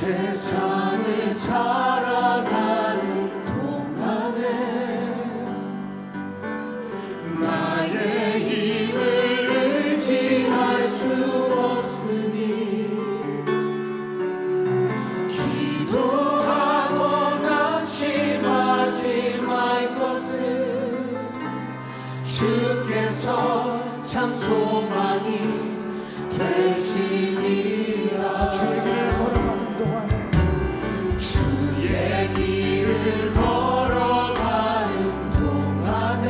세상을 살아가는 동안에 나의 힘을 의지할 수 없으니 기도하고 낙심하지 말 것을 주께서 참 소망이 되시니라. 주의 길을 걸어가는 동안에 주의 길을 걸어가는 동안에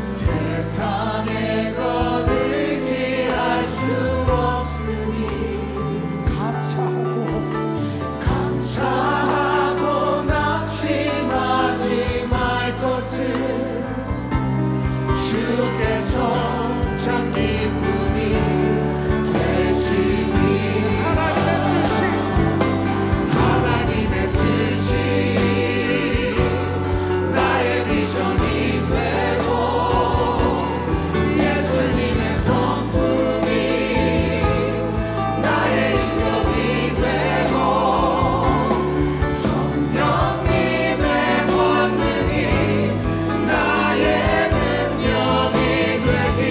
세상의 것 의지할 수 없으니 감사하고 낙심하지 말 것을 주께서 참 기쁨이 되시니 하나님의 뜻이 나의 비전이 되고 예수님의 성품이 나의 인격이 되고 성령님의 권능이 나의 능력이 되길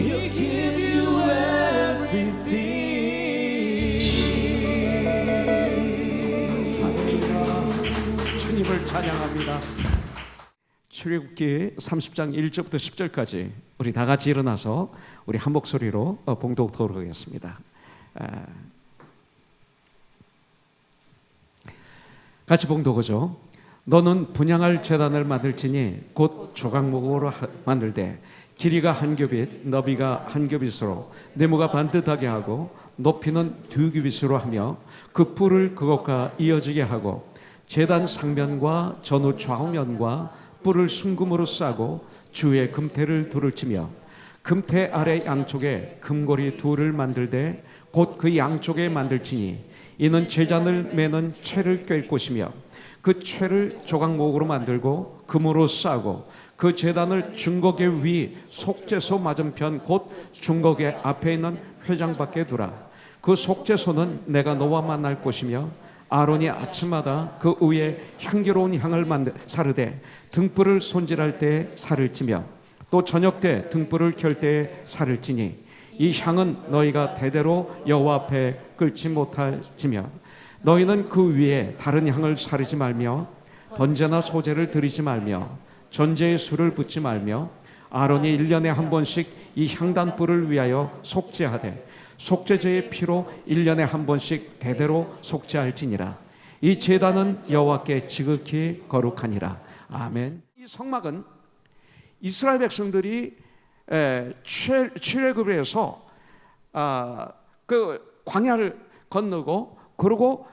He'll give you everything. 주님을 찬양합니다. 출애굽기 30장 1절부터 10절까지 우리 다 같이 일어나서 우리 한 목소리로 봉독하도록 하겠습니다. 같이 봉독하죠. 너는 분향할 제단을 만들지니 곧 조각목으로 만들되 길이가 한 규빗, 너비가 한 규빗으로 네모가 반듯하게 하고 높이는 2규빗으로 하며 그 뿔을 그것과 이어지게 하고 제단 상면과 전후 좌우면과 뿔을 순금으로 싸고 주에 금태를 둘을 치며 금태 아래 양쪽에 금고리 둘을 만들되 곧 그 양쪽에 만들지니 이는 제단을 매는 채를 꿰을 곳이며 그 채를 조각목으로 만들고 금으로 싸고 그 제단을 중거계 위 속죄소 맞은편 곧 중거계 앞에 있는 회장 밖에 두라. 그 속죄소는 내가 너와 만날 곳이며 아론이 아침마다 그 위에 향기로운 향을 사르되 등불을 손질할 때에 살을 찌며 또 저녁 때 등불을 켤 때에 살을 찌니 이 향은 너희가 대대로 여호와 앞에 끓지 못할지며 너희는 그 위에 다른 향을 사르지 말며 번제나 소제를 드리지 말며 전제의 술을 붓지 말며 아론이 1년에 한 번씩 이 향단불을 위하여 속죄하되 속죄제의 피로 1년에 한 번씩 대대로 속죄할지니라. 이 제단은 여호와께 지극히 거룩하니라. 아멘. 이 성막은 이스라엘 백성들이 출애굽을 해서 그 광야를 건너고 그리고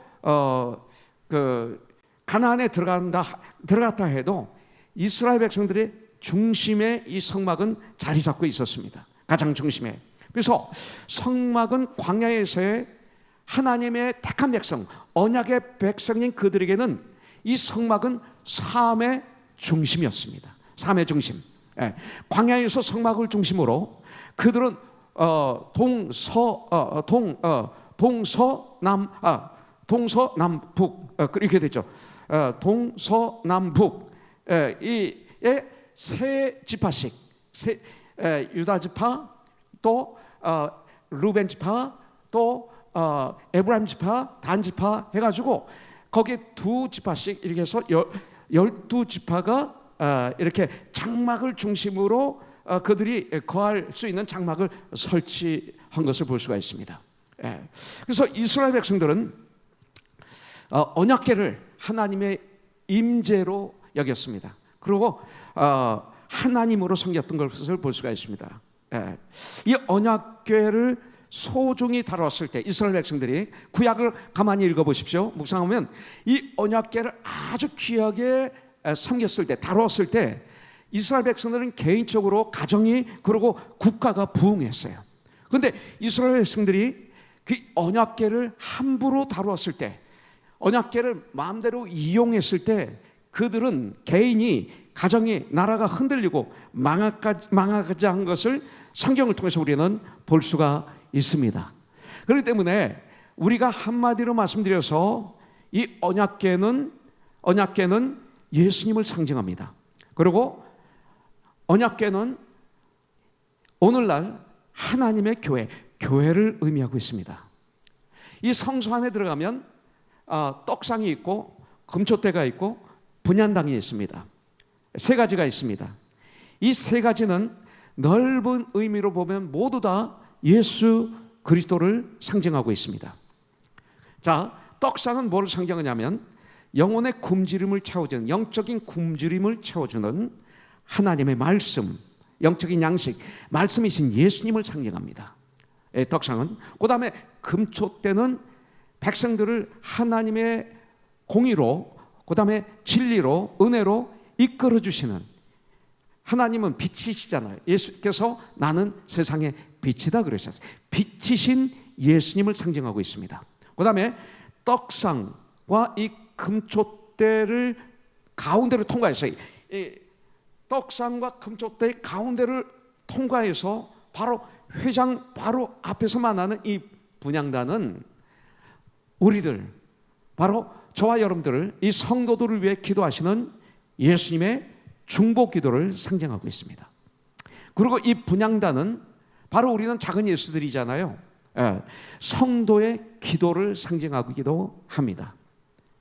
그 가나안에 들어갔다 해도 이스라엘 백성들의 중심에 이 성막은 자리 잡고 있었습니다. 가장 중심에. 그래서 성막은 광야에서의 하나님의 택한 백성, 언약의 백성인 그들에게는 이 성막은 삶의 중심이었습니다. 삶의 중심. 광야에서 성막을 중심으로 그들은 동서남북 이렇게 되죠. 동서남북 이의 세 지파씩, 유다 지파, 또 루벤 지파, 또 에브라임 지파, 단 지파 해가지고 거기에 2지파씩 이렇게 해서 12지파가 이렇게 장막을 중심으로 그들이 거할 수 있는 장막을 설치한 것을 볼 수가 있습니다. 그래서 이스라엘 백성들은 언약궤를 하나님의 임재로 여겼습니다. 그리고 하나님으로 섬겼던 것을 볼 수가 있습니다. 이 언약궤를 소중히 다뤘을 때 이스라엘 백성들이 구약을 가만히 읽어보십시오. 묵상하면 이 언약궤를 아주 귀하게 섬겼을 때, 다뤘을 때 이스라엘 백성들은 개인적으로 가정이 그리고 국가가 부흥했어요. 그런데 이스라엘 백성들이 그 언약궤를 함부로 다루었을 때, 언약궤를 마음대로 이용했을 때 그들은 개인이, 가정이, 나라가 흔들리고 망하지 한 것을 성경을 통해서 우리는 볼 수가 있습니다. 그렇기 때문에 우리가 한마디로 말씀드려서 이 언약궤는 예수님을 상징합니다. 그리고 언약궤는 오늘날 하나님의 교회를 의미하고 있습니다. 이 성소 안에 들어가면 떡상이 있고 금초대가 있고 분향당이 있습니다. 3가지가 있습니다. 이 3가지는 넓은 의미로 보면 모두 다 예수 그리스도를 상징하고 있습니다. 자, 떡상은 뭐를 상징하냐면 영혼의 굶주림을 채워주는, 영적인 굶주림을 채워주는 하나님의 말씀, 영적인 양식, 말씀이신 예수님을 상징합니다. 떡상은. 그 다음에 금초대는 백성들을 하나님의 공의로, 그 다음에 진리로, 은혜로 이끌어 주시는, 하나님은 빛이시잖아요. 예수께서 나는 세상의 빛이다 그러셨어요. 빛이신 예수님을 상징하고 있습니다. 그 다음에 떡상과 이 금초대를 가운데로 통과했어요. 이 떡상과 금초대의 가운데를 통과해서 바로 회장 바로 앞에서 만나는 이 분향단은 우리들, 바로 저와 여러분들을, 이 성도들을 위해 기도하시는 예수님의 중보 기도를 상징하고 있습니다. 그리고 이 분향단은 바로 우리는 작은 예수들이잖아요. 성도의 기도를 상징하기도 합니다.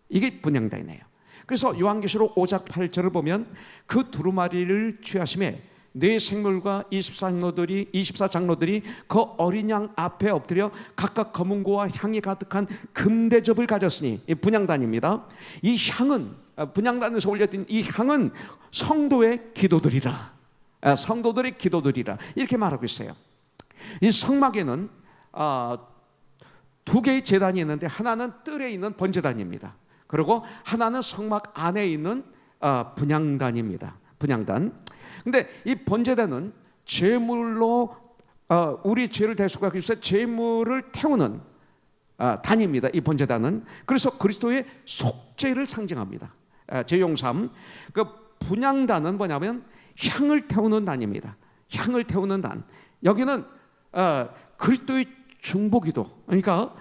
이게 분향단이에요. 그래서 요한계시록 5장 8절을 보면 그 두루마리를 취하심에 네 생물과 24장로들이 그 어린 양 앞에 엎드려 각각 검은고와 향이 가득한 금대접을 가졌으니, 이 분향단입니다. 이 향은, 분향단에서 올렸던 이 향은 성도의 기도들이라, 성도들의 기도들이라 이렇게 말하고 있어요. 이 성막에는 두 개의 제단이 있는데 하나는 뜰에 있는 번제단입니다. 그리고 하나는 성막 안에 있는 분향단입니다. 분향단. 근데 이 번제단은 제물로 우리 죄를 대속하기 위해서 제물을 태우는 단입니다. 이 번제단은. 그래서 그리스도의 속죄를 상징합니다. 제용삼. 그 분향단은 뭐냐면 향을 태우는 단입니다. 향을 태우는 단. 여기는 그리스도의 중보기도, 그러니까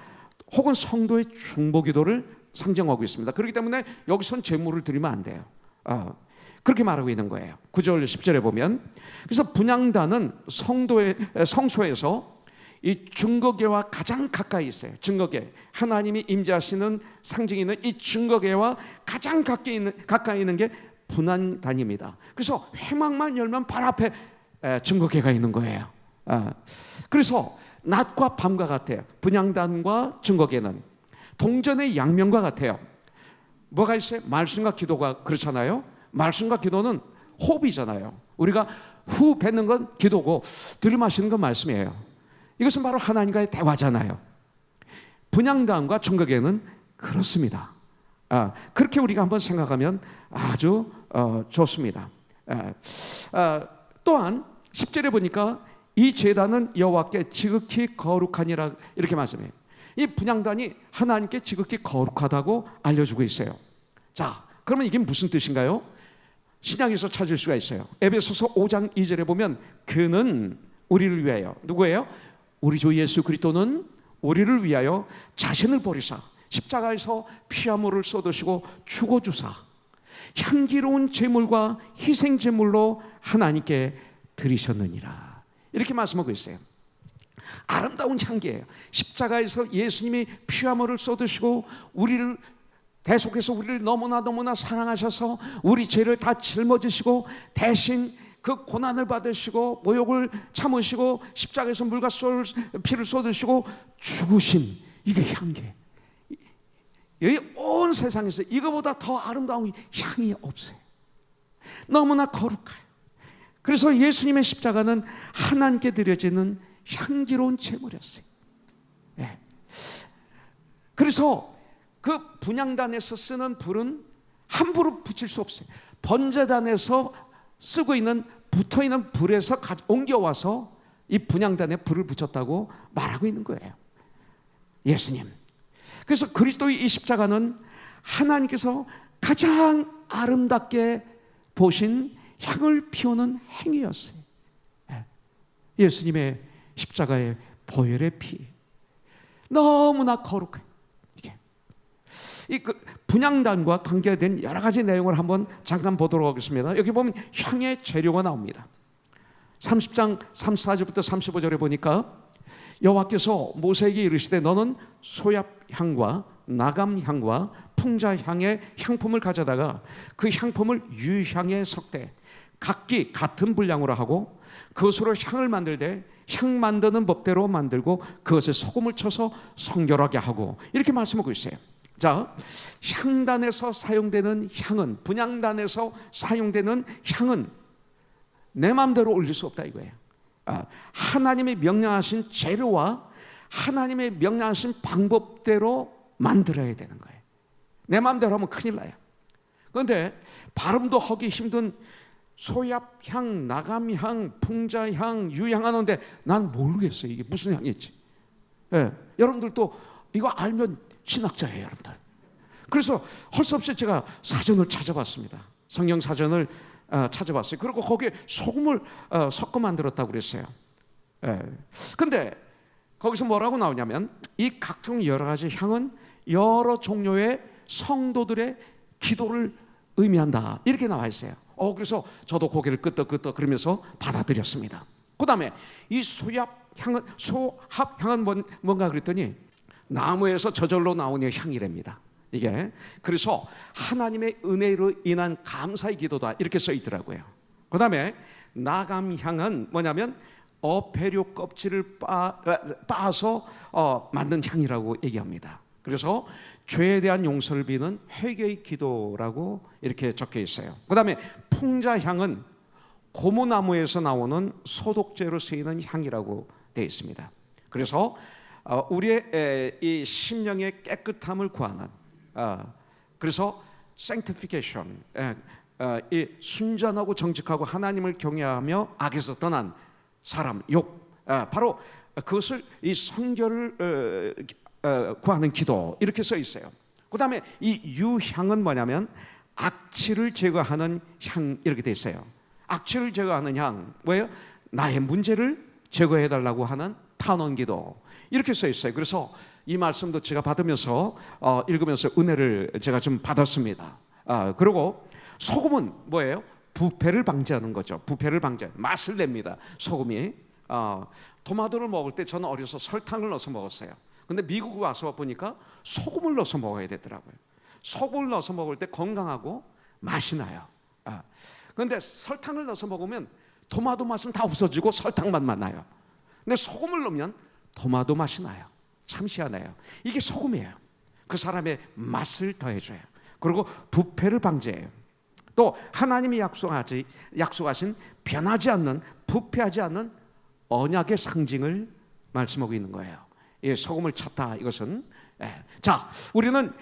혹은 성도의 중보기도를 상징하고 있습니다. 그렇기 때문에 여기선 제물을 드리면 안 돼요. 그렇게 말하고 있는 거예요. 9절 10절에 보면. 그래서 분향단은 성소에서 이 증거궤와 가장 가까이 있어요. 증거궤, 하나님이 임재하시는 상징이 있는 이 증거궤와 가장 가까이 있는 게 분향단입니다. 그래서 회막만 열면 바로 앞에 증거궤가 있는 거예요. 그래서 낮과 밤과 같아요. 분향단과 증거궤는 동전의 양면과 같아요. 뭐가 있어요? 말씀과 기도가 그렇잖아요. 말씀과 기도는 호흡이잖아요. 우리가 후 뱉는 건 기도고 들이마시는 건 말씀이에요. 이것은 바로 하나님과의 대화잖아요. 분향단과 증거궤는 그렇습니다. 그렇게 우리가 한번 생각하면 아주 좋습니다. 또한 10절에 보니까 이 제단은 여호와께 지극히 거룩하니라 이렇게 말씀해요. 이 분향단이 하나님께 지극히 거룩하다고 알려주고 있어요. 자, 그러면 이게 무슨 뜻인가요? 신약에서 찾을 수가 있어요. 에베소서 5장 2절에 보면 그는 우리를 위하여, 누구예요? 우리 주 예수 그리스도는 우리를 위하여 자신을 버리사 십자가에서 피와 물을 쏟으시고 죽어주사 향기로운 제물과 희생 제물로 하나님께 드리셨느니라 이렇게 말씀하고 있어요. 아름다운 향기예요. 십자가에서 예수님이 피와 물을 쏟으시고 우리를 대속해서 우리를 너무나 사랑하셔서 우리 죄를 다 짊어지시고 대신 그 고난을 받으시고 모욕을 참으시고 십자가에서 물과 피를 쏟으시고 죽으신 이게 향기예요. 여기 온 세상에서 이거보다 더 아름다운 향이 없어요. 너무나 거룩해요. 그래서 예수님의 십자가는 하나님께 드려지는 향기로운 제물이었어요. 네. 그래서 그 분향단에서 쓰는 불은 함부로 붙일 수 없어요. 번제단에서 쓰고 있는 붙어있는 불에서 옮겨와서 이 분향단에 불을 붙였다고 말하고 있는 거예요. 예수님. 그래서 그리스도의 이 십자가는 하나님께서 가장 아름답게 보신 향을 피우는 행위였어요. 예수님의 십자가의 보혈의 피 너무나 거룩해. 이게 이 분향단과 관계된 여러 가지 내용을 한번 잠깐 보도록 하겠습니다. 여기 보면 향의 재료가 나옵니다. 30장 34절부터 35절에 보니까 여호와께서 모세에게 이르시되 너는 소압향과 나감향과 풍자향의 향품을 가져다가 그 향품을 유향에 섞되 각기 같은 분량으로 하고 그것으로 향을 만들되 향 만드는 법대로 만들고 그것에 소금을 쳐서 성결하게 하고 이렇게 말씀하고 있어요. 자, 향단에서 사용되는 향은, 분향단에서 사용되는 향은 내 마음대로 올릴 수 없다 이거예요. 하나님의 명령하신 재료와 하나님의 명령하신 방법대로 만들어야 되는 거예요. 내 마음대로 하면 큰일 나요. 그런데 발음도 하기 힘든 소압향, 나감향, 풍자향, 유향 하는데 난 모르겠어요. 이게 무슨 향일지. 여러분들도 이거 알면 신학자예요, 여러분들. 그래서 할 수 없이 제가 사전을 찾아봤습니다. 성경 사전을 찾아봤어요. 그리고 거기에 소금을 섞어 만들었다고 그랬어요. 근데 거기서 뭐라고 나오냐면 이 각종 여러 가지 향은 여러 종류의 성도들의 기도를 의미한다 이렇게 나와 있어요. 그래서 저도 고개를 끄덕끄덕 그러면서 받아들였습니다. 그다음에 이 소합향은 뭔가 그랬더니 나무에서 저절로 나오는 향이랍니다. 이게 그래서 하나님의 은혜로 인한 감사의 기도다 이렇게 써 있더라고요. 그다음에 나감향은 뭐냐면 어패류 껍질을 빻아서 만든 향이라고 얘기합니다. 그래서 죄에 대한 용서를 비는 회개의 기도라고 이렇게 적혀 있어요. 그다음에 풍자향은 고무나무에서 나오는 소독제로 쓰이는 향이라고 되어 있습니다. 그래서 우리의 이 심령의 깨끗함을 구하는 그래서 sanctification, 이 순전하고 정직하고 하나님을 경외하며 악에서 떠난 사람, 바로 그것을 이 성결을 구하는 기도 이렇게 써 있어요. 그 다음에 이 유향은 뭐냐면 악취를 제거하는 향 이렇게 돼 있어요. 악취를 제거하는 향 뭐예요? 나의 문제를 제거해 달라고 하는 탄원 기도 이렇게 써 있어요. 그래서 이 말씀도 제가 받으면서 읽으면서 은혜를 제가 좀 받았습니다. 그리고 소금은 뭐예요? 부패를 방지하는 거죠. 부패를 방지하는 맛을 냅니다. 소금이 토마토를 먹을 때 저는 어려서 설탕을 넣어서 먹었어요. 근데 미국 와서 보니까 소금을 넣어서 먹어야 되더라고요. 소금을 넣어서 먹을 때 건강하고 맛이 나요. 그런데 설탕을 넣어서 먹으면 토마토 맛은 다 없어지고 설탕 맛만 나요. 근데 소금을 넣으면 토마토 맛이 나요. 참 희한해요. 이게 소금이에요. 그 사람의 맛을 더해줘요. 그리고 부패를 방지해요. 또 하나님이 약속하신 변하지 않는 부패하지 않는 언약의 상징을 말씀하고 있는 거예요. 이 소금을 찾다 이것은. 자, 우리는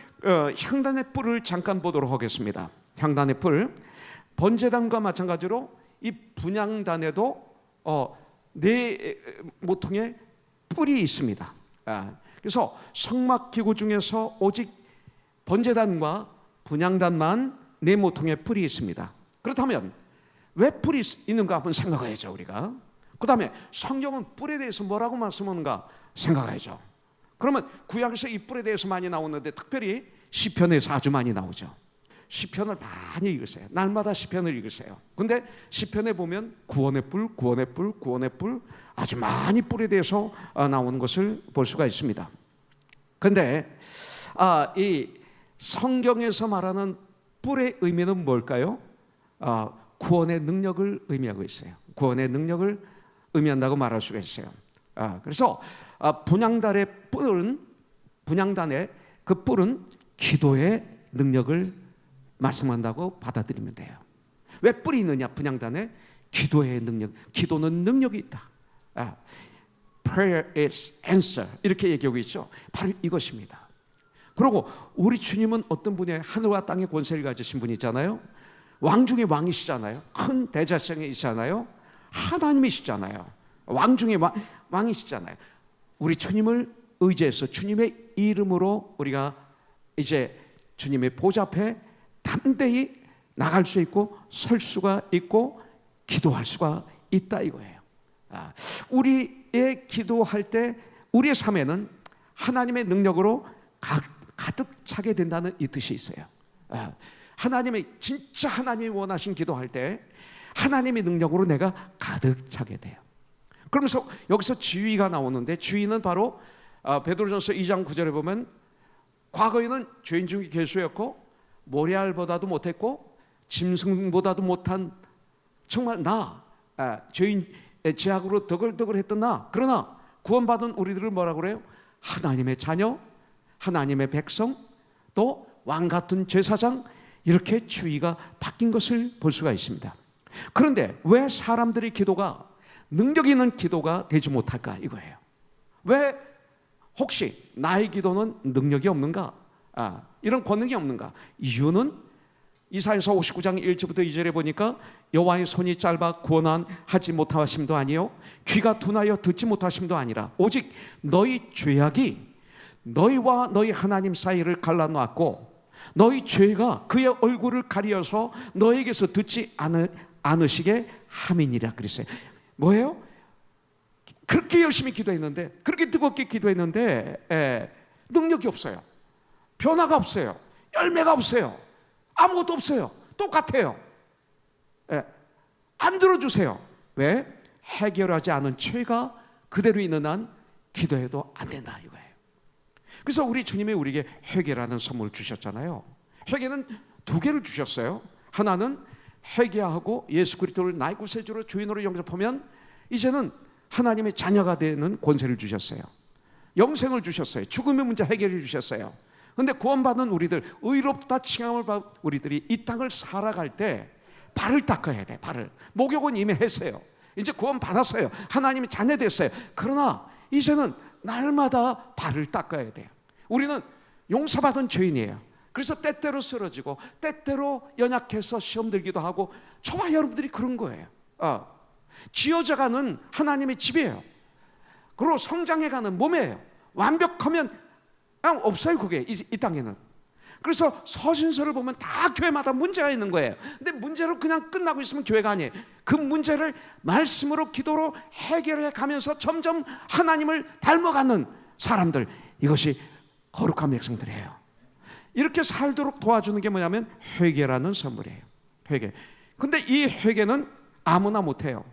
향단의 뿔을 잠깐 보도록 하겠습니다. 향단의 뿔, 번제단과 마찬가지로 이 분향단에도 네 모퉁이에 뿔이 있습니다. 그래서 성막기구 중에서 오직 번제단과 분향단만 네 모퉁이에 뿔이 있습니다. 그렇다면 왜 뿔이 있는가 한번 생각해야죠 우리가. 그 다음에 성경은 뿔에 대해서 뭐라고 말씀하는가 생각해야죠. 그러면 구약에서 이 뿔에 대해서 많이 나오는데 특별히 시편에서 아주 많이 나오죠. 시편을 많이 읽으세요. 날마다 시편을 읽으세요. 근데 시편에 보면 구원의 뿔, 구원의 뿔, 구원의 뿔 아주 많이 뿔에 대해서 나오는 것을 볼 수가 있습니다. 근데 이 성경에서 말하는 뿔의 의미는 뭘까요? 구원의 능력을 의미하고 있어요. 구원의 능력을 의미한다고 말할 수가 있어요. 그래서 분향단의 그 뿔은 기도의 능력을 말씀한다고 받아들이면 돼요. 왜 뿔이 있느냐? 분향단에 기도의 능력, 기도는 능력이 있다. Prayer is answer 이렇게 얘기하고 있죠. 바로 이것입니다. 그리고 우리 주님은 어떤 분이에요? 하늘과 땅의 권세를 가지신 분이잖아요. 왕 중에 왕이시잖아요. 큰 대자성이시잖아요. 하나님이시잖아요. 왕 중에 왕이시잖아요. 우리 주님을 의지해서 주님의 이름으로 우리가 이제 주님의 보좌 앞에 담대히 나갈 수 있고 설 수가 있고 기도할 수가 있다 이거예요. 우리의 기도할 때 우리의 삶에는 하나님의 능력으로 가득 차게 된다는 이 뜻이 있어요. 하나님의 진짜 하나님이 원하신 기도할 때 하나님의 능력으로 내가 가득 차게 돼요. 그러면서 여기서 지위가 나오는데 지위는 바로 베드로전서 2장 9절에 보면 과거에는 죄인 중에 괴수였고 모리알보다도 못했고 짐승보다도 못한 정말 죄인 죄악으로 더글더글했던 나, 그러나 구원받은 우리들을 뭐라고 그래요? 하나님의 자녀, 하나님의 백성, 또 왕같은 제사장, 이렇게 지위가 바뀐 것을 볼 수가 있습니다. 그런데 왜 사람들의 기도가 능력 있는 기도가 되지 못할까 이거예요. 왜 혹시 나의 기도는 능력이 없는가? 이런 권능이 없는가? 이유는 이사야서 59장 1절부터 2절에 보니까 여호와의 손이 짧아 구원하지 못하심도 아니요 귀가 둔하여 듣지 못하심도 아니라 오직 너희 죄악이 너희와 너희 하나님 사이를 갈라놓았고 너희 죄가 그의 얼굴을 가리어서 너에게서 듣지 않으시게 함이니라 그랬어요. 뭐예요? 그렇게 열심히 기도했는데, 그렇게 뜨겁게 기도했는데 능력이 없어요. 변화가 없어요. 열매가 없어요. 아무것도 없어요. 똑같아요. 안 들어주세요. 왜? 해결하지 않은 죄가 그대로 있는 한 기도해도 안 된다 이거예요. 그래서 우리 주님이 우리에게 회개라는 선물을 주셨잖아요. 회개는 두 개를 주셨어요. 하나는 회개하고 예수 그리스도를 나의 구세주로 주인으로 영접하면 이제는 하나님의 자녀가 되는 권세를 주셨어요. 영생을 주셨어요. 죽음의 문제 해결해 주셨어요. 그런데 구원받은 우리들, 의롭다 칭함을 받은 우리들이 이 땅을 살아갈 때 발을 닦아야 돼. 발을. 목욕은 이미 했어요. 이제 구원 받았어요. 하나님의 자녀 됐어요. 그러나 이제는 날마다 발을 닦아야 돼요. 우리는 용서받은 죄인이에요. 그래서 때때로 쓰러지고 때때로 연약해서 시험 들기도 하고, 저와 여러분들이 그런 거예요. 지어져가는 하나님의 집이에요. 그리고 성장해가는 몸이에요. 완벽하면 없어요. 그게 이 땅에는. 그래서 서신서를 보면 다 교회마다 문제가 있는 거예요. 근데 문제로 그냥 끝나고 있으면 교회가 아니에요. 그 문제를 말씀으로 기도로 해결해 가면서 점점 하나님을 닮아가는 사람들, 이것이 거룩한 백성들이에요. 이렇게 살도록 도와주는 게 뭐냐면 회개라는 선물이에요. 회개. 근데 이 회개는 아무나 못해요.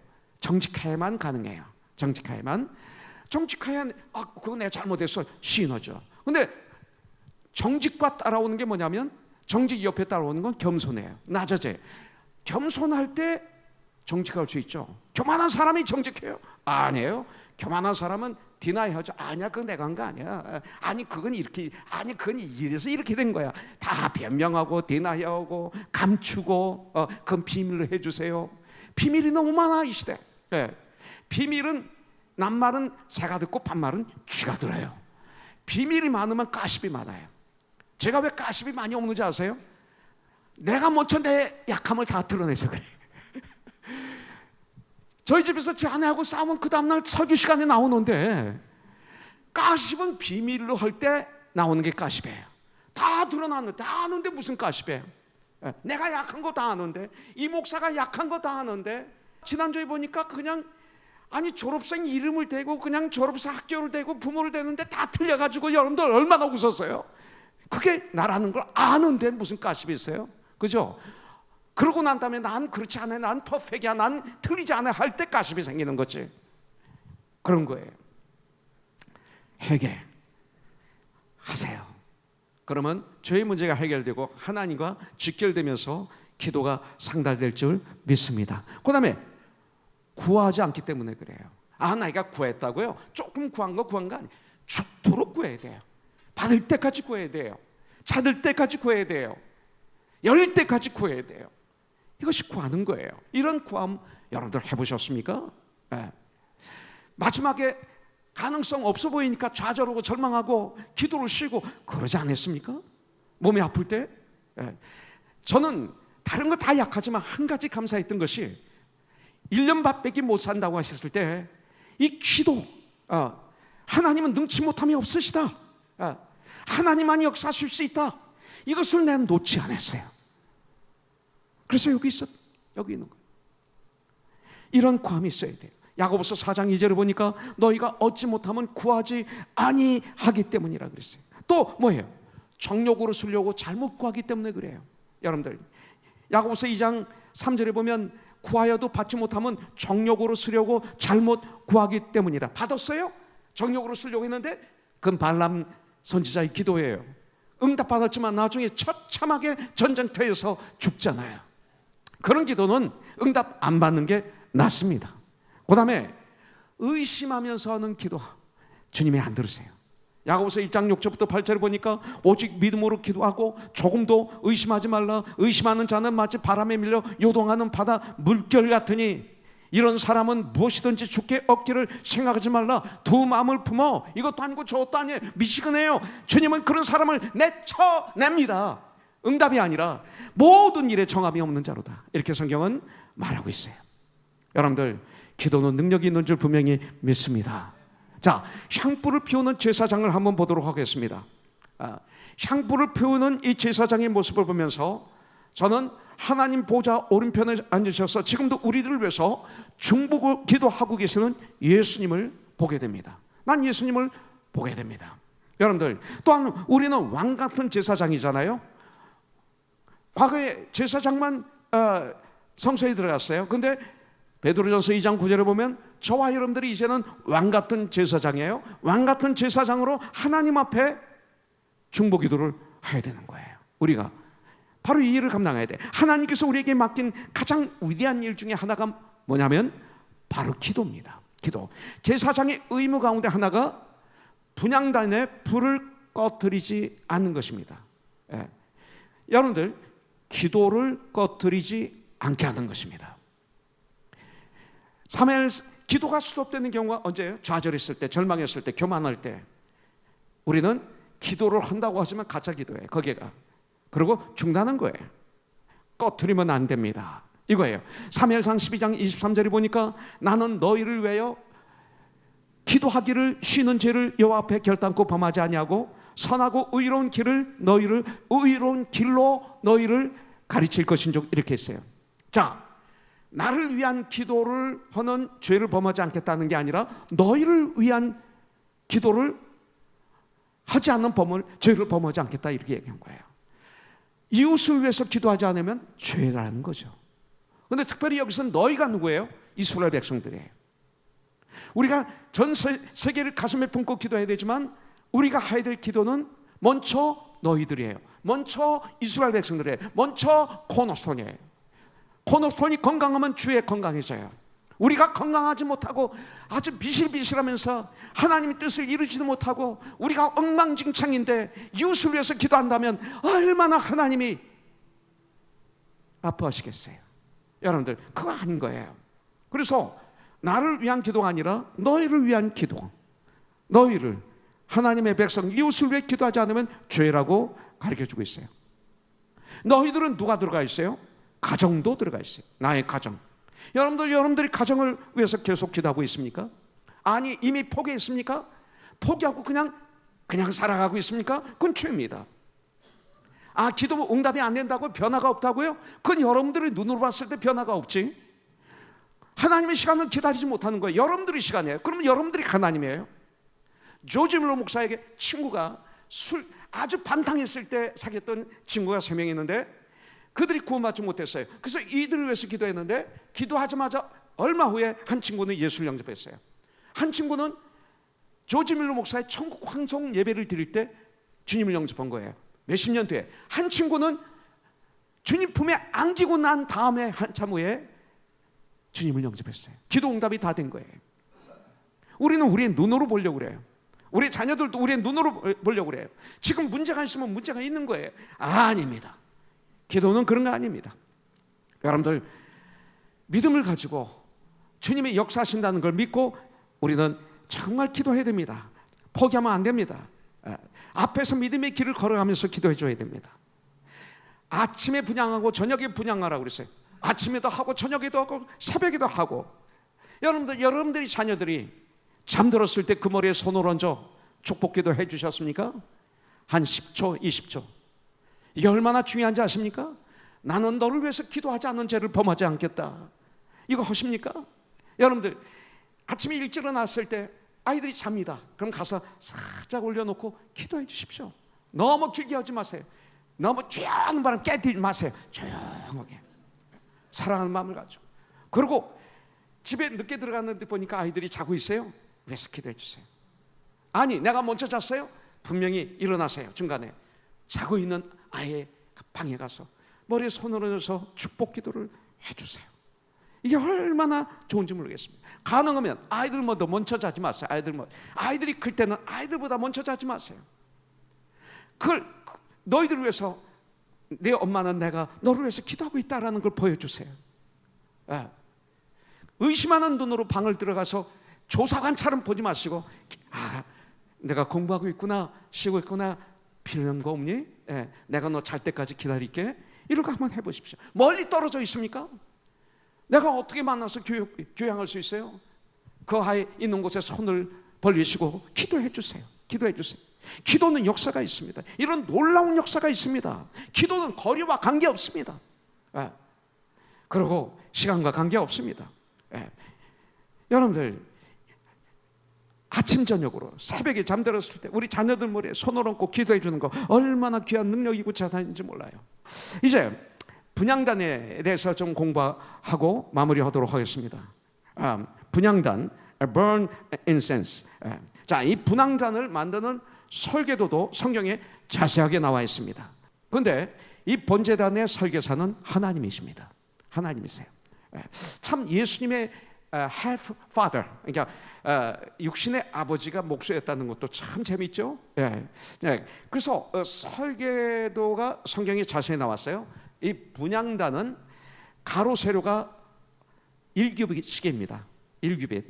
정직해야만 가능해요. 정직해야만. 정직해야 그거 내가 잘못했어 시인하죠. 근데 정직과 따라오는 게 뭐냐면, 정직 옆에 따라오는 건 겸손해요. 낮아져요. 겸손할 때 정직할 수 있죠. 교만한 사람이 정직해요? 아니에요. 교만한 사람은 디나이하죠. 아니야, 그건 내가 한 거 아니야. 아니, 그건 이렇게, 아니, 그건 이래서 이렇게 된 거야. 다 변명하고 디나이하고 감추고, 그건 비밀로 해주세요. 비밀이 너무 많아 이 시대. 비밀은, 남말은 새가 듣고 반말은 쥐가 들어요. 비밀이 많으면 가십이 많아요. 제가 왜 가십이 많이 없는지 아세요? 내가 먼저 내 약함을 다 드러내서 그래. 저희 집에서 제 아내하고 싸우면 그 다음날 설교 시간에 나오는데, 가십은 비밀로 할 때 나오는 게 가십이에요. 다 드러났는데, 다 아는데 무슨 가십이에요? 내가 약한 거 다 아는데, 이 목사가 약한 거 다 아는데, 지난주에 보니까 그냥 졸업생 이름을 대고 그냥 졸업생 학교를 대고 부모를 대는데 다 틀려가지고 여러분들 얼마나 웃었어요? 그게 나라는 걸 아는데 무슨 가십이 있어요? 그죠? 그러고 난 다음에 난 그렇지 않아, 난 퍼펙이야, 난 틀리지 않아 할 때 가십이 생기는 거지. 그런 거예요. 회개 하세요. 그러면 저희 문제가 해결되고 하나님과 직결되면서 기도가 상달될 줄 믿습니다. 그 다음에 구하지 않기 때문에 그래요. 내가 구했다고요? 조금 구한 거 아니에요. 죽도록 구해야 돼요. 받을 때까지 구해야 돼요. 찾을 때까지 구해야 돼요. 열릴 때까지 구해야 돼요. 이것이 구하는 거예요. 이런 구함 여러분들 해보셨습니까? 마지막에 가능성 없어 보이니까 좌절하고 절망하고 기도를 쉬고 그러지 않았습니까? 몸이 아플 때. 저는 다른 거 다 약하지만 한 가지 감사했던 것이 1년 밥밖에 못 산다고 하셨을 때 이 기도, 하나님은 능치 못함이 없으시다, 하나님만이 역사하실 수 있다, 이것을 내가 놓지 않았어요. 그래서 여기 있는 거예요. 이런 구함이 있어야 돼요. 야고보서 4장 2절에 보니까 너희가 얻지 못하면 구하지 아니하기 때문이라 그랬어요. 또 뭐예요? 정욕으로 쓰려고 잘못 구하기 때문에 그래요. 여러분들 야고보서 2장 3절에 보면 구하여도 받지 못하면 정욕으로 쓰려고 잘못 구하기 때문이라. 받았어요? 정욕으로 쓰려고 했는데 그건 발람 선지자의 기도예요. 응답받았지만 나중에 처참하게 전쟁터에서 죽잖아요. 그런 기도는 응답 안 받는 게 낫습니다. 그 다음에 의심하면서 하는 기도 주님이 안 들으세요. 야고보서 1장 6절부터 8절에 보니까 오직 믿음으로 기도하고 조금도 의심하지 말라. 의심하는 자는 마치 바람에 밀려 요동하는 바다 물결 같으니 이런 사람은 무엇이든지 죽게 얻기를 생각하지 말라. 두 마음을 품어 이것도 아니고 저것도 아니에요. 미시근해요. 주님은 그런 사람을 내쳐냅니다. 응답이 아니라 모든 일에 정함이 없는 자로다. 이렇게 성경은 말하고 있어요. 여러분들 기도는 능력이 있는 줄 분명히 믿습니다. 자, 향불을 피우는 제사장을 한번 보도록 하겠습니다. 향불을 피우는 이 제사장의 모습을 보면서 저는 하나님 보좌 오른편에 앉으셔서 지금도 우리들을 위해서 중보고 기도하고 계시는 예수님을 보게 됩니다. 난 예수님을 보게 됩니다. 여러분들 또한 우리는 왕 같은 제사장이잖아요. 과거에 제사장만 성소에 들어갔어요. 근데 베드로전서 2장 9절에 보면 저와 여러분들이 이제는 왕같은 제사장이에요. 왕같은 제사장으로 하나님 앞에 중보기도를 해야 되는 거예요. 우리가 바로 이 일을 감당해야 돼. 하나님께서 우리에게 맡긴 가장 위대한 일 중에 하나가 뭐냐면 바로 기도입니다. 기도. 제사장의 의무 가운데 하나가 분향단에 불을 꺼뜨리지 않는 것입니다. 예. 여러분들 기도를 꺼뜨리지 않게 하는 것입니다. 기도가 스톱되는 경우가 언제예요? 좌절했을 때, 절망했을 때, 교만할 때. 우리는 기도를 한다고 하지만 가짜 기도예요. 거기가. 그리고 중단한 거예요. 꺼뜨리면 안 됩니다. 이거예요. 사무엘상 12장 23절에 보니까 나는 너희를 위하여 기도하기를 쉬는 죄를 여호와 앞에 결단코 범하지 아니하고 선하고 의로운 길로 너희를 가르칠 것인즉 이렇게 했어요. 자, 나를 위한 기도를 하는 죄를 범하지 않겠다는 게 아니라 너희를 위한 기도를 하지 않는 죄를 범하지 않겠다 이렇게 얘기한 거예요. 이웃을 위해서 기도하지 않으면 죄라는 거죠. 그런데 특별히 여기서는 너희가 누구예요? 이스라엘 백성들이에요. 우리가 전 세계를 가슴에 품고 기도해야 되지만 우리가 해야 될 기도는 먼저 너희들이에요. 먼저 이스라엘 백성들이에요. 먼저 코너스톤이에요. 코너스톤이 건강하면 주에 건강해져요. 우리가 건강하지 못하고 아주 비실비실하면서 하나님의 뜻을 이루지도 못하고 우리가 엉망진창인데 이웃을 위해서 기도한다면 얼마나 하나님이 아파하시겠어요. 여러분들 그거 아닌 거예요. 그래서 나를 위한 기도가 아니라 너희를 위한 기도, 너희를 하나님의 백성 이웃을 위해 기도하지 않으면 죄라고 가르쳐주고 있어요. 너희들은 누가 들어가 있어요? 가정도 들어가 있어요. 나의 가정. 여러분들이 가정을 위해서 계속 기도하고 있습니까? 아니 이미 포기했습니까? 포기하고 그냥 살아가고 있습니까? 그건 죄입니다. 아, 기도 응답이 안 된다고 변화가 없다고요? 그건 여러분들이 눈으로 봤을 때 변화가 없지. 하나님의 시간을 기다리지 못하는 거예요. 여러분들의 시간이에요. 그러면 여러분들이 하나님이에요. 조지 밀러 목사에게 친구가 아주 반탕했을 때 사귀었던 친구가 3명 있는데 그들이 구원받지 못했어요. 그래서 이들을 위해서 기도했는데 기도하자마자 얼마 후에 한 친구는 예수를 영접했어요. 한 친구는 조지 밀러 목사의 천국 황송 예배를 드릴 때 주님을 영접한 거예요. 몇십 년 뒤에. 한 친구는 주님 품에 안기고 난 다음에 한참 후에 주님을 영접했어요. 기도 응답이 다 된 거예요. 우리는 우리의 눈으로 보려고 그래요. 우리 자녀들도 우리의 눈으로 보려고 그래요. 지금 문제가 있으면 문제가 있는 거예요. 아닙니다. 기도는 그런 거 아닙니다. 여러분들 믿음을 가지고 주님이 역사하신다는 걸 믿고 우리는 정말 기도해야 됩니다. 포기하면 안 됩니다. 앞에서 믿음의 길을 걸어가면서 기도해 줘야 됩니다. 아침에 분향하고 저녁에 분향하라고 그랬어요. 아침에도 하고 저녁에도 하고 새벽에도 하고. 여러분들이 자녀들이 잠들었을 때 그 머리에 손을 얹어 축복기도 해주셨습니까? 한 10초 20초. 이게 얼마나 중요한지 아십니까? 나는 너를 위해서 기도하지 않는 죄를 범하지 않겠다. 이거 하십니까? 여러분들 아침에 일찍 일어났을 때 아이들이 잡니다. 그럼 가서 살짝 올려놓고 기도해 주십시오. 너무 길게 하지 마세요. 너무 쥐하는 바람 깨뜨리지 마세요. 조용하게 사랑하는 마음을 가지고. 그리고 집에 늦게 들어갔는데 보니까 아이들이 자고 있어요. 위해서 기도해 주세요. 아니 내가 먼저 잤어요. 분명히 일어나세요. 중간에 자고 있는 아이의 방에 가서 머리에 손을 얹어서 축복 기도를 해주세요. 이게 얼마나 좋은지 모르겠습니다. 가능하면 아이들보다 먼저 자지 마세요. 아이들이 클 때는 아이들보다 먼저 자지 마세요. 그걸 너희들을 위해서 내 엄마는 내가 너를 위해서 기도하고 있다라는 걸 보여주세요. 의심하는 눈으로 방을 들어가서 조사관처럼 보지 마시고 내가 공부하고 있구나, 쉬고 있구나, 필요한 거 없니? 내가 너 잘 때까지 기다릴게. 이렇게 한번 해보십시오. 멀리 떨어져 있습니까? 내가 어떻게 만나서 교양할 수 있어요? 그 아이 있는 곳에 손을 벌리시고 기도해 주세요. 기도해 주세요. 기도는 역사가 있습니다. 이런 놀라운 역사가 있습니다. 기도는 거리와 관계없습니다. 그리고 시간과 관계없습니다. 여러분들 아침 저녁으로 새벽에 잠들었을 때 우리 자녀들 머리에 손을 얹고 기도해 주는 거 얼마나 귀한 능력이고 자산인지 몰라요. 이제 분향단에 대해서 좀 공부하고 마무리하도록 하겠습니다. 분향단, burn incense. 자, 이 분향단을 만드는 설계도도 성경에 자세하게 나와 있습니다. 그런데 이 번제단의 설계사는 하나님이십니다. 하나님이세요. 참 예수님의 half father, 그러니까 육신의 아버지가 목수였다는 것도 참 재밌죠. 그래서 설계도가 성경에 자세히 나왔어요. 이 분향단은 가로 세로가 1규빗씩입니다. 1규빗.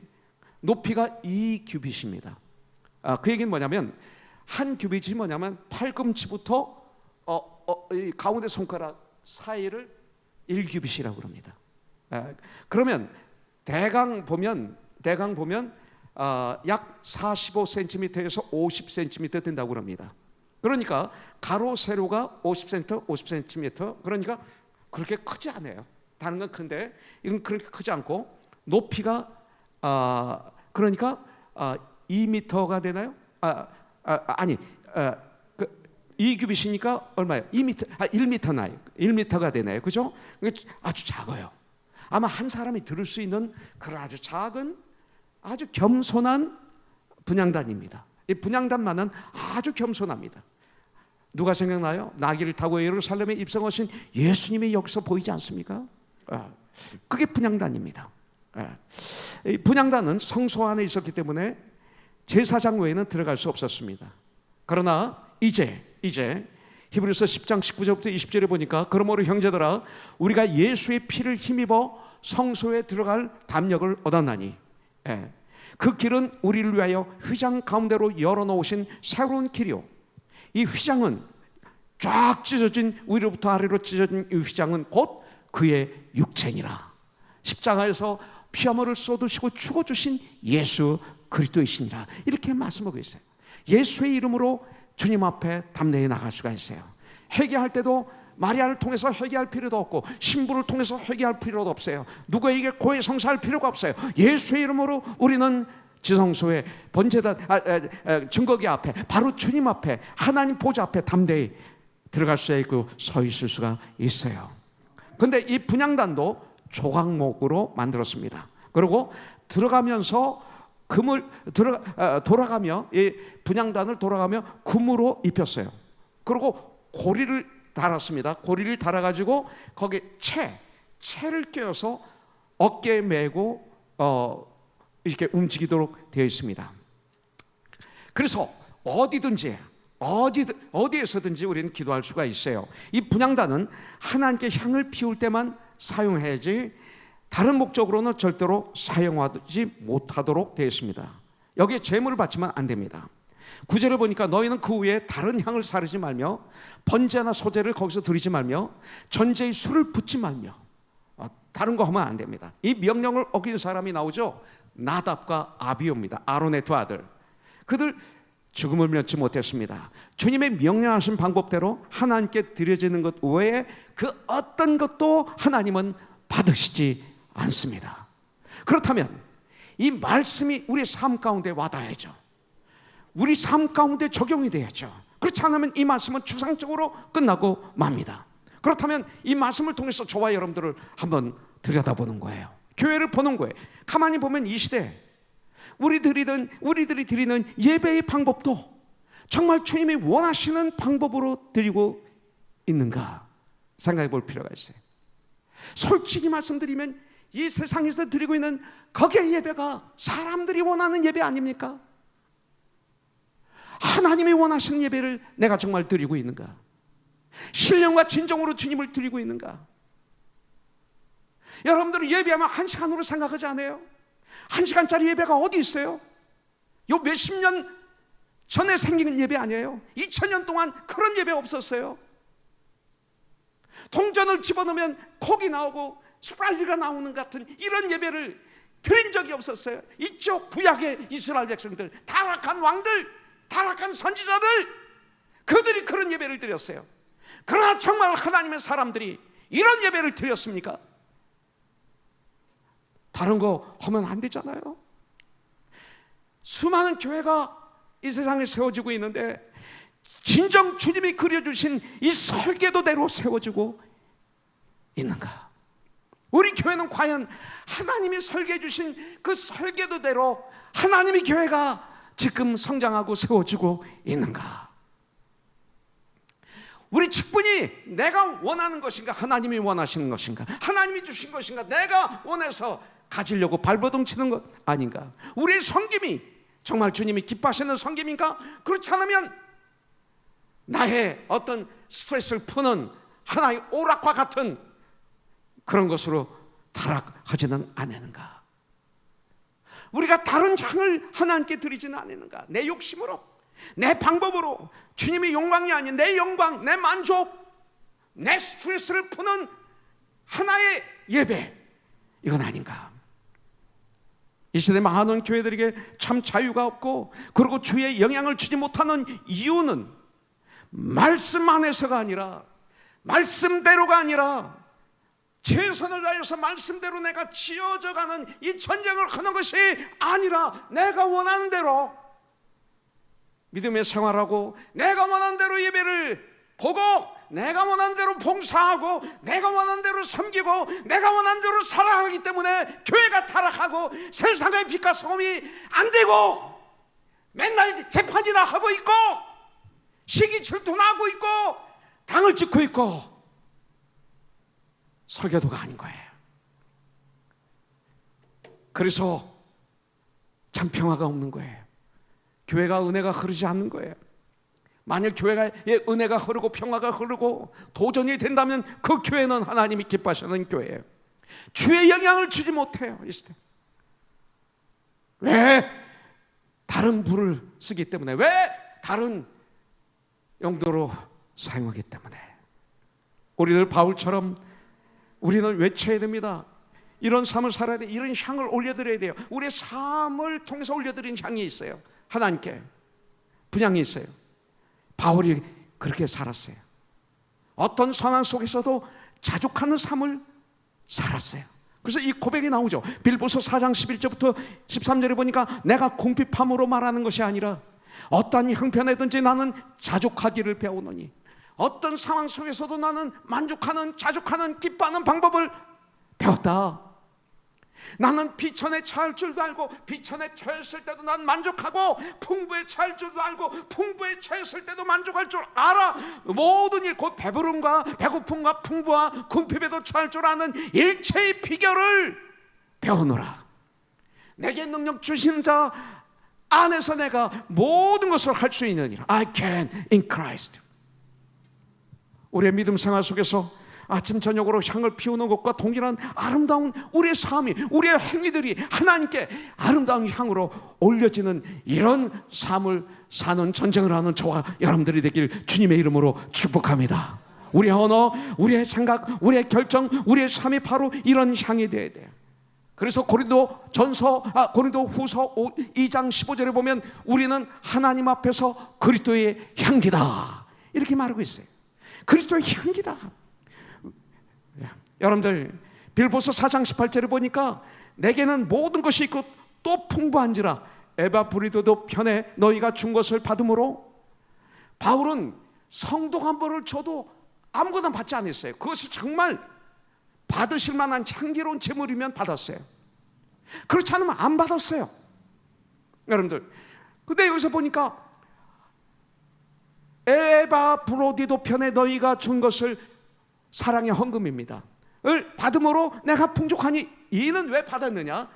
높이가 2규빗입니다. 그 얘기는 뭐냐면 한 규빗이 뭐냐면 팔꿈치부터 이 가운데 손가락 사이를 1규빗이라고 그럽니다. 그러면 대강 보면 약 45cm에서 50cm 된다고 그럽니다. 그러니까 가로 세로가 50cm, 50cm. 그러니까 그렇게 크지 않아요. 다른 건 큰데 이건 그렇게 크지 않고 높이가 그러니까 2m가 되나요? 아니 2규빗이니까 얼마예요? 1m 나요. 1m가 되나요? 그죠? 아주 작아요. 아마 한 사람이 들을 수 있는 그런 아주 작은 아주 겸손한 분향단입니다. 이 분향단만은 아주 겸손합니다. 누가 생각나요? 나귀를 타고 예루살렘에 입성하신 예수님이 여기서 보이지 않습니까? 그게 분향단입니다. 이 분향단은 성소 안에 있었기 때문에 제사장 외에는 들어갈 수 없었습니다. 그러나 이제 히브리서 10장 19절부터 20절에 보니까 그러므로 형제들아 우리가 예수의 피를 힘입어 성소에 들어갈 담력을 얻었나니 그 길은 우리를 위하여 휘장 가운데로 열어놓으신 새로운 길이요. 이 휘장은 쫙 찢어진 위로부터 아래로 찢어진 이 휘장은 곧 그의 육체니라. 십자가에서 피아물을 쏟으시고 죽어주신 예수 그리스도이시니라. 이렇게 말씀하고 있어요. 예수의 이름으로 주님 앞에 담내에 나갈 수가 있어요. 회개할 때도 마리아를 통해서 회개할 필요도 없고 신부를 통해서 회개할 필요도 없어요. 누구에게 고해 성사할 필요가 없어요. 예수의 이름으로 우리는 지성소에 번제단 증거기 앞에 바로 주님 앞에 하나님 보좌 앞에 담대히 들어갈 수 있고 서 있을 수가 있어요. 그런데 이 분향단도 조각목으로 만들었습니다. 그리고 들어가면서 돌아가며 이 분향단을 돌아가며 금으로 입혔어요. 그리고 고리를 달았습니다. 고리를 달아가지고 거기에 채를 껴서 어깨에 메고 이렇게 움직이도록 되어 있습니다. 그래서 어디에서든지 우리는 기도할 수가 있어요. 이 분향단은 하나님께 향을 피울 때만 사용해야지 다른 목적으로는 절대로 사용하지 못하도록 되어 있습니다. 여기에 제물을 바치면 안 됩니다. 9절을 보니까 너희는 그 위에 다른 향을 사르지 말며 번제나 소제를 거기서 드리지 말며 전제의 술을 붓지 말며 다른 거 하면 안 됩니다. 이 명령을 어긴 사람이 나오죠. 나답과 아비오입니다. 아론의 두 아들. 그들 죽음을 면치 못했습니다. 주님의 명령하신 방법대로 하나님께 드려지는 것 외에 그 어떤 것도 하나님은 받으시지 않습니다. 그렇다면 이 말씀이 우리 삶 가운데 와닿아야죠. 우리 삶 가운데 적용이 돼야죠. 그렇지 않으면 이 말씀은 추상적으로 끝나고 맙니다. 그렇다면 이 말씀을 통해서 저와 여러분들을 한번 들여다보는 거예요. 교회를 보는 거예요. 가만히 보면 이 시대 우리들이 드리는 예배의 방법도 정말 주님이 원하시는 방법으로 드리고 있는가 생각해 볼 필요가 있어요. 솔직히 말씀드리면 이 세상에서 드리고 있는 거기의 예배가 사람들이 원하는 예배 아닙니까? 하나님이 원하시는 예배를 내가 정말 드리고 있는가? 신령과 진정으로 주님을 드리고 있는가? 여러분들은 예배하면 1시간으로 생각하지 않아요? 1시간짜리 예배가 어디 있어요? 요 몇십 년 전에 생긴 예배 아니에요? 2000년 동안 그런 예배 없었어요. 동전을 집어넣으면 콕이 나오고 스프라이트가 나오는 같은 이런 예배를 드린 적이 없었어요. 이쪽 구약의 이스라엘 백성들, 타락한 왕들, 타락한 선지자들, 그들이 그런 예배를 드렸어요. 그러나 정말 하나님의 사람들이 이런 예배를 드렸습니까? 다른 거 하면 안 되잖아요. 수많은 교회가 이 세상에 세워지고 있는데 진정 주님이 그려주신 이 설계도대로 세워지고 있는가? 우리 교회는 과연 하나님이 설계해 주신 그 설계도대로 하나님의 교회가 지금 성장하고 세워지고 있는가? 우리 직분이 내가 원하는 것인가? 하나님이 원하시는 것인가? 하나님이 주신 것인가? 내가 원해서 가지려고 발버둥 치는 것 아닌가? 우리의 섬김이 정말 주님이 기뻐하시는 섬김인가? 그렇지 않으면 나의 어떤 스트레스를 푸는 하나의 오락과 같은 그런 것으로 타락하지는 않는가? 우리가 다른 향을 하나님께 드리지는 않는가? 내 욕심으로, 내 방법으로, 주님의 영광이 아닌 내 영광, 내 만족, 내 스트레스를 푸는 하나의 예배, 이건 아닌가? 이 시대 많은 교회들에게 참 자유가 없고, 그리고 주의 영향을 주지 못하는 이유는 말씀 안에서가 아니라, 말씀대로가 아니라 최선을 다해서 말씀대로 내가 지어져가는 이 전쟁을 하는 것이 아니라, 내가 원하는 대로 믿음의 생활하고, 내가 원하는 대로 예배를 보고, 내가 원하는 대로 봉사하고, 내가 원하는 대로 섬기고, 내가 원하는 대로 살아가기 때문에 교회가 타락하고 세상의 빛과 소금이 안 되고 맨날 재판이나 하고 있고 시기 질투나고 있고 당을 찍고 있고 설교도가 아닌 거예요. 그래서 참 평화가 없는 거예요. 교회가 은혜가 흐르지 않는 거예요. 만약 교회가 은혜가 흐르고 평화가 흐르고 도전이 된다면 그 교회는 하나님이 기뻐하시는 교회예요. 주의 영향을 주지 못해요. 이 시대. 왜? 다른 불을 쓰기 때문에. 왜? 다른 용도로 사용하기 때문에. 우리들 바울처럼 우리는 외쳐야 됩니다. 이런 삶을 살아야 돼. 이런 향을 올려드려야 돼요. 우리의 삶을 통해서 올려드린 향이 있어요. 하나님께 분향이 있어요. 바울이 그렇게 살았어요. 어떤 상황 속에서도 자족하는 삶을 살았어요. 그래서 이 고백이 나오죠. 빌보서 4장 11절부터 13절에 보니까 내가 궁핍함으로 말하는 것이 아니라 어떠한 형편에든지 나는 자족하기를 배우노니, 어떤 상황 속에서도 나는 만족하는, 자족하는, 기뻐하는 방법을 배웠다. 나는 비천에 처할 줄도 알고 비천에 처했을 때도 난 만족하고, 풍부에 처할 줄도 알고 풍부에 처했을 때도 만족할 줄 알아. 모든 일, 곧 배부름과 배고픔과 풍부와 궁핍에도 처할 줄 아는 일체의 비결을 배우노라. 내게 능력 주신 자 안에서 내가 모든 것을 할 수 있느니라. I can in Christ. 우리의 믿음 생활 속에서 아침 저녁으로 향을 피우는 것과 동일한 아름다운 우리의 삶이, 우리의 행위들이 하나님께 아름다운 향으로 올려지는 이런 삶을 사는, 전쟁을 하는 저와 여러분들이 되길 주님의 이름으로 축복합니다. 우리의 언어, 우리의 생각, 우리의 결정, 우리의 삶이 바로 이런 향이 되어야 돼요. 그래서 고린도 후서 2장 15절에 보면 우리는 하나님 앞에서 그리스도의 향기다, 이렇게 말하고 있어요. 그리스도의 향기다. 여러분들 빌보서 4장 18절에 보니까 내게는 모든 것이 있고 또 풍부한지라 에바브리도도 편에 너희가 준 것을 받음으로. 바울은 성도 한 벌을 줘도 아무거나 받지 않았어요. 그것이 정말 받으실 만한 향기로운 제물이면 받았어요. 그렇지 않으면 안 받았어요. 여러분들, 근데 여기서 보니까 에바브로디도 편에 너희가 준 것을, 사랑의 헌금입니다, 을 받음으로 내가 풍족하니. 이는 왜 받았느냐?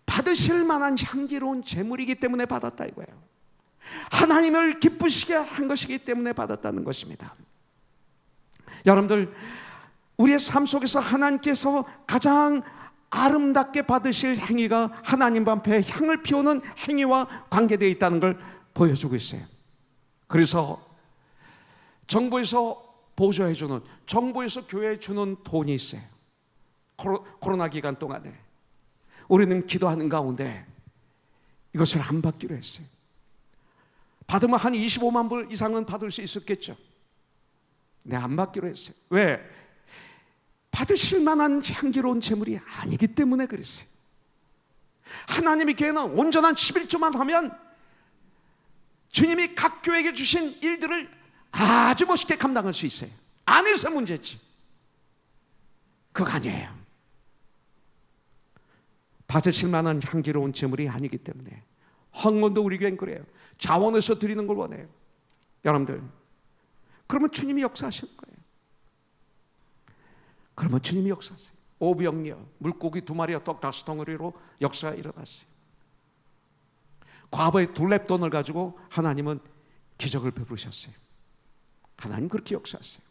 받으실 만한 향기로운 제물이기 때문에 받았다 이거예요. 하나님을 기쁘시게 한 것이기 때문에 받았다는 것입니다. 여러분들, 우리의 삶 속에서 하나님께서 가장 아름답게 받으실 행위가 하나님 앞에 향을 피우는 행위와 관계되어 있다는 걸 보여주고 있어요. 그래서 정부에서 보조해주는, 정부에서 교회에 주는 돈이 있어요. 코로나 기간 동안에 우리는 기도하는 가운데 이것을 안 받기로 했어요. 받으면 한 25만 불 이상은 받을 수 있었겠죠. 네, 안 받기로 했어요. 왜? 받으실 만한 향기로운 제물이 아니기 때문에 그랬어요. 하나님의 교회는 온전한 11조만 하면 주님이 각 교회에게 주신 일들을 아주 멋있게 감당할 수 있어요. 안 해서 문제지. 그거 아니에요. 받으실 만한 향기로운 제물이 아니기 때문에 헌금도 우리 교회는 그래요. 자원해서 드리는 걸 원해요. 여러분들, 그러면 주님이 역사하시는 거예요. 그러면 주님이 역사하세요. 오병이어 물고기 2마리와 떡 5덩어리로 역사가 일어났어요. 과거의 둘렙돈을 가지고 하나님은 기적을 베푸셨어요. 하나님 그렇게 역사하세요.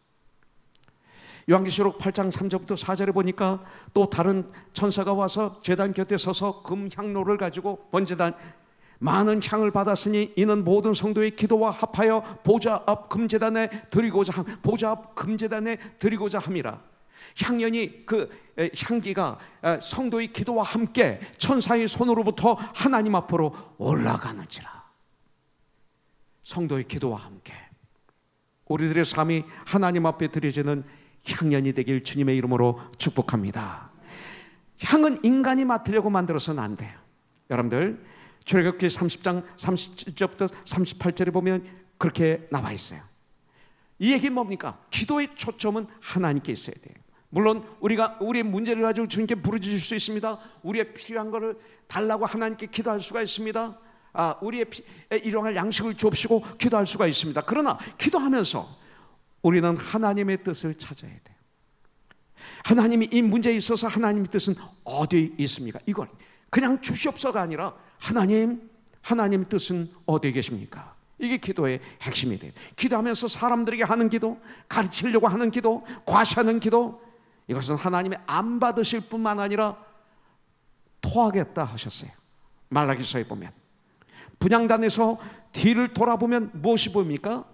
요한계시록 8장 3절부터 4절에 보니까 또 다른 천사가 와서 제단 곁에 서서 금 향로를 가지고 번제단 많은 향을 받았으니 이는 모든 성도의 기도와 합하여 보좌 앞 금제단에 드리고자 보좌 앞 금제단에 드리고자 함이라. 향연이 그 향기가 성도의 기도와 함께 천사의 손으로부터 하나님 앞으로 올라가는지라. 성도의 기도와 함께 우리들의 삶이 하나님 앞에 드려지는 향연이 되길 주님의 이름으로 축복합니다. 향은 인간이 맡으려고 만들어서는 안 돼요. 여러분들 출애굽기 30장 37절부터 38절에 보면 그렇게 나와 있어요. 이 얘기는 뭡니까? 기도의 초점은 하나님께 있어야 돼요. 물론 우리가 우리의 문제를 가지고 주님께 부르짖을 수 있습니다. 우리의 필요한 것을 달라고 하나님께 기도할 수가 있습니다. 우리의 일용할 양식을 줍시고 기도할 수가 있습니다. 그러나 기도하면서 우리는 하나님의 뜻을 찾아야 돼요. 하나님이 이 문제에 있어서 하나님의 뜻은 어디에 있습니까? 이걸 그냥 주시옵소서가 아니라 하나님의 뜻은 어디에 계십니까? 이게 기도의 핵심이 돼요. 기도하면서 사람들에게 하는 기도, 가르치려고 하는 기도, 과시하는 기도, 이것은 하나님이 안 받으실 뿐만 아니라 토하겠다 하셨어요. 말라기서에 보면 분향단에서 뒤를 돌아보면 무엇이 보입니까?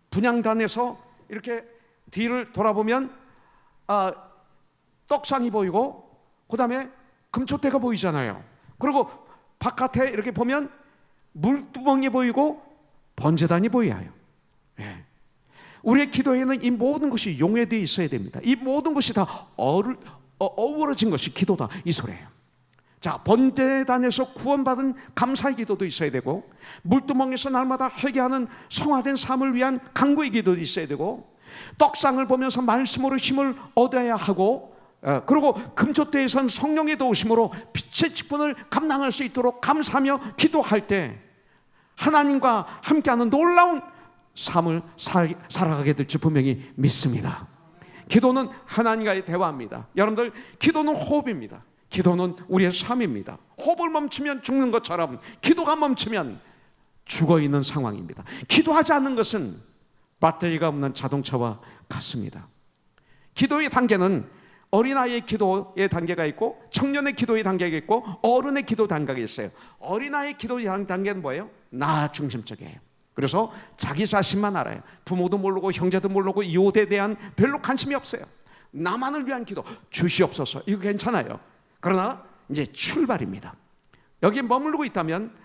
분향단에서 이렇게 뒤를 돌아보면 떡상이 보이고 그 다음에 금초대가 보이잖아요. 그리고 바깥에 이렇게 보면 물두멍이 보이고 번제단이 보여요. 네. 우리의 기도에는 이 모든 것이 용해되어 있어야 됩니다. 이 모든 것이 다 어우러진 것이 기도다, 이 소리예요. 자, 번제단에서 구원받은 감사의 기도도 있어야 되고, 물두멍에서 날마다 회개하는 성화된 삶을 위한 간구의 기도도 있어야 되고, 떡상을 보면서 말씀으로 힘을 얻어야 하고, 그리고 금초대에선 성령의 도우심으로 빛의 직분을 감당할 수 있도록 감사하며 기도할 때 하나님과 함께하는 놀라운 삶을 살아가게 될지 분명히 믿습니다. 기도는 하나님과의 대화입니다. 여러분들, 기도는 호흡입니다. 기도는 우리의 삶입니다. 호흡을 멈추면 죽는 것처럼 기도가 멈추면 죽어있는 상황입니다. 기도하지 않는 것은 배터리가 없는 자동차와 같습니다. 기도의 단계는 어린아이의 기도의 단계가 있고, 청년의 기도의 단계가 있고, 어른의 기도 단계가 있어요. 어린아이의 기도의 단계는 뭐예요? 나 중심적이에요. 그래서 자기 자신만 알아요. 부모도 모르고 형제도 모르고 이웃에 대한 별로 관심이 없어요. 나만을 위한 기도, 주시옵소서, 이거 괜찮아요. 그러나 이제 출발입니다. 여기에 머무르고 있다면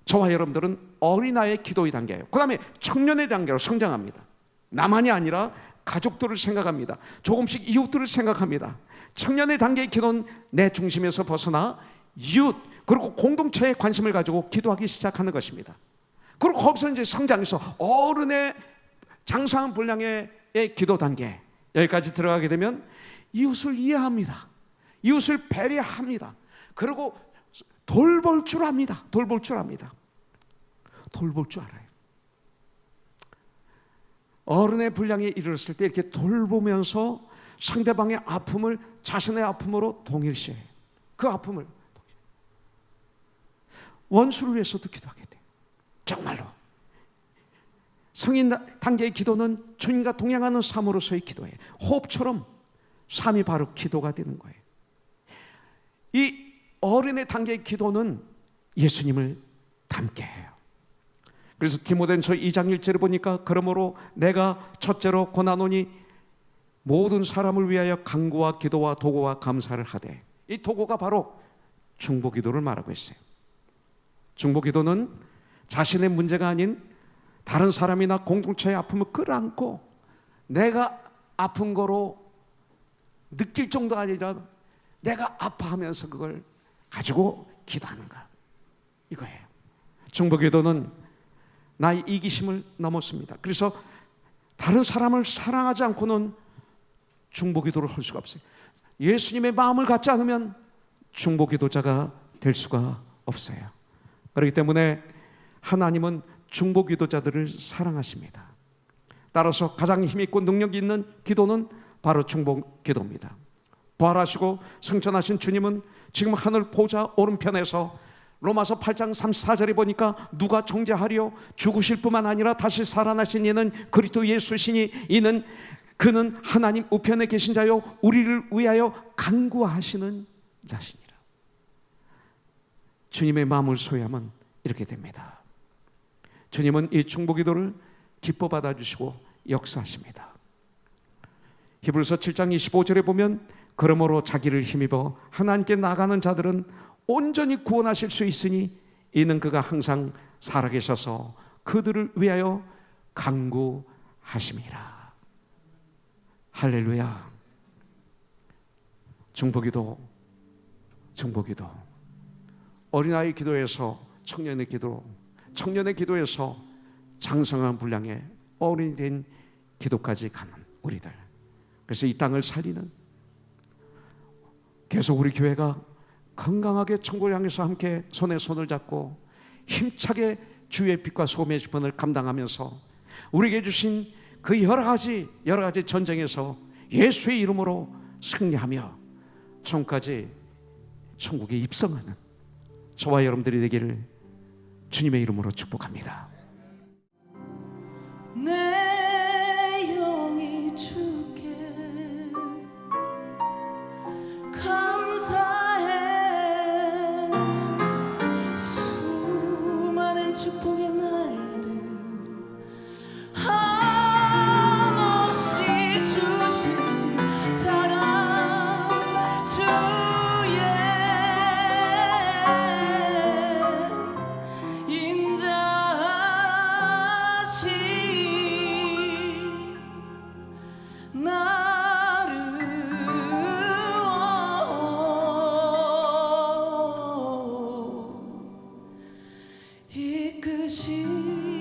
저와 여러분들은 어린아이의 기도의 단계예요. 그 다음에 청년의 단계로 성장합니다. 나만이 아니라 가족들을 생각합니다. 조금씩 이웃들을 생각합니다. 청년의 단계의 기도는 내 중심에서 벗어나 이웃 그리고 공동체에 관심을 가지고 기도하기 시작하는 것입니다. 그리고 거기서 이제 성장해서 어른의 장성한 분량의 기도 단계, 여기까지 들어가게 되면 이웃을 이해합니다. 이웃을 배려합니다. 그리고 돌볼 줄 압니다. 돌볼 줄 압니다. 돌볼 줄 알아요. 어른의 분량에 이르렀을 때 이렇게 돌보면서 상대방의 아픔을 자신의 아픔으로 동일시해요. 그 아픔을 원수를 위해서도 기도하게 돼요. 정말로 성인 단계의 기도는 주님과 동행하는 삶으로서의 기도예요. 호흡처럼 삶이 바로 기도가 되는 거예요. 이 어른의 단계의 기도는 예수님을 닮게 해요. 그래서 디모데전서 2장 1절을 보니까 그러므로 내가 첫째로 권하노니 모든 사람을 위하여 간구와 기도와 도구와 감사를 하되, 이 도구가 바로 중보기도를 말하고 있어요. 중보기도는 자신의 문제가 아닌 다른 사람이나 공동체의 아픔을 끌어안고 내가 아픈 거로 느낄 정도가 아니라 내가 아파하면서 그걸 가지고 기도하는 것, 이거예요. 중보기도는 나의 이기심을 넘었습니다. 그래서 다른 사람을 사랑하지 않고는 중보기도를 할 수가 없어요. 예수님의 마음을 갖지 않으면 중보 기도자가 될 수가 없어요. 그렇기 때문에 하나님은 중보 기도자들을 사랑하십니다. 따라서 가장 힘있고 능력이 있는 기도는 바로 중보 기도입니다. 부활하시고 승천하신 주님은 지금 하늘 보좌 오른편에서 로마서 8장 34절에 보니까 누가 정죄하리요? 죽으실 뿐만 아니라 다시 살아나신 이는 그리스도 예수시니 이는 그는 하나님 우편에 계신 자요 우리를 위하여 간구하시는 자시니라. 주님의 마음을 소유하면 이렇게 됩니다. 주님은 이 중보기도를 기뻐 받아주시고 역사하십니다. 히브리서 7장 25절에 보면 그러므로 자기를 힘입어 하나님께 나가는 자들은 온전히 구원하실 수 있으니 이는 그가 항상 살아계셔서 그들을 위하여 간구하심이라. 할렐루야. 중보기도, 어린아이 기도에서 청년의 기도, 청년의 기도에서 장성한 분량의 어른이 된 기도까지 가는 우리들. 그래서 이 땅을 살리는, 계속 우리 교회가 건강하게 천국을 향해서 함께 손에 손을 잡고 힘차게 주의 빛과 소금의 지분을 감당하면서 우리에게 주신 그 여러 가지 전쟁에서 예수의 이름으로 승리하며 천국에 입성하는 저와 여러분들이 되기를 주님의 이름으로 축복합니다. 내 영이 주께 감사해. 수많은 축복의 날들 한없이 주신 사랑 주의 나를 이끄시